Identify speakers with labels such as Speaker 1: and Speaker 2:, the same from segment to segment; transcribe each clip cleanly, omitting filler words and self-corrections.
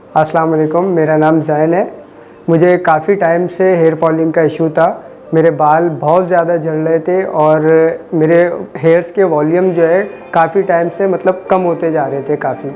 Speaker 1: अस्सलाम वालेकुम, मेरा नाम ज़ैन है। मुझे काफ़ी टाइम से हेयर फॉलिंग का इशू था। मेरे बाल बहुत ज़्यादा झड़ रहे थे और मेरे हेयर्स के वॉल्यूम जो है काफ़ी टाइम से मतलब कम होते जा रहे थे काफ़ी।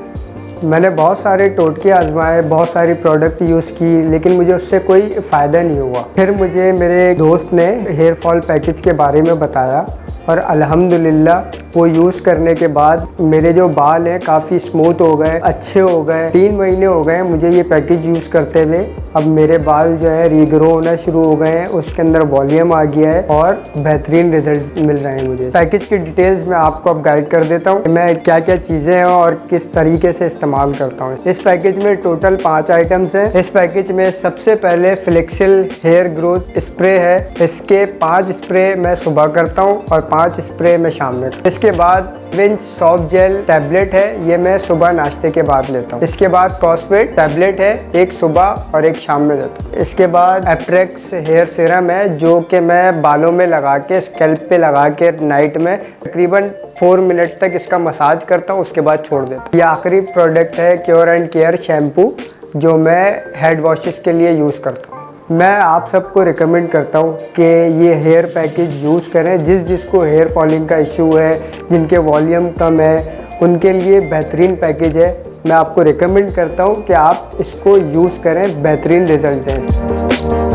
Speaker 1: मैंने बहुत सारे टोटके आजमाए, बहुत सारी प्रोडक्ट यूज़ की, लेकिन मुझे उससे कोई फ़ायदा नहीं हुआ। फिर मुझे मेरे दोस्त ने हेयर फॉल पैकेज के बारे में बताया और अल्हम्दुलिल्लाह वो यूज़ करने के बाद मेरे जो बाल हैं काफ़ी स्मूथ हो गए, अच्छे हो गए। 3 महीने हो गए मुझे ये पैकेज यूज़ करते हुए। अब मेरे बाल जो है रीग्रो होना शुरू हो गए हैं, उसके अंदर वॉल्यूम आ गया है और बेहतरीन रिजल्ट मिल रहे हैं मुझे। पैकेज की डिटेल्स मैं आपको अब गाइड कर देता हूँ, मैं क्या क्या चीज़ें हैं और किस तरीके से इस्तेमाल करता हूँ। इस पैकेज में टोटल 5 आइटम्स हैं। इस पैकेज में सबसे पहले फ्लेक्सिल हेयर ग्रोथ स्प्रे है। इसके 5 स्प्रे मैं सुबह करता हूँ और 5 स्प्रे मैं शाम में। इसके बाद विंच सॉफ्ट जेल टैबलेट है, ये मैं सुबह नाश्ते के बाद लेता हूँ। इसके बाद कॉस्मेट टैबलेट है, एक सुबह और एक शाम में लेता हूँ। इसके बाद एप्रेक्स हेयर सीरम है, जो कि मैं बालों में लगा के स्कैल्प पे लगा के नाइट में तकरीबन 4 मिनट तक इसका मसाज करता हूँ, उसके बाद छोड़ देता हूँ। ये आखिरी प्रोडक्ट है क्योर एंड केयर शैम्पू, जो मैं हेड वॉशेस के लिए यूज़ करता हूँ। मैं आप सबको रिकमेंड करता हूँ कि ये हेयर पैकेज यूज़ करें। जिसको हेयर फॉलिंग का इशू है, जिनके वॉल्यूम कम है, उनके लिए बेहतरीन पैकेज है। मैं आपको रिकमेंड करता हूँ कि आप इसको यूज़ करें, बेहतरीन रिजल्ट हैं।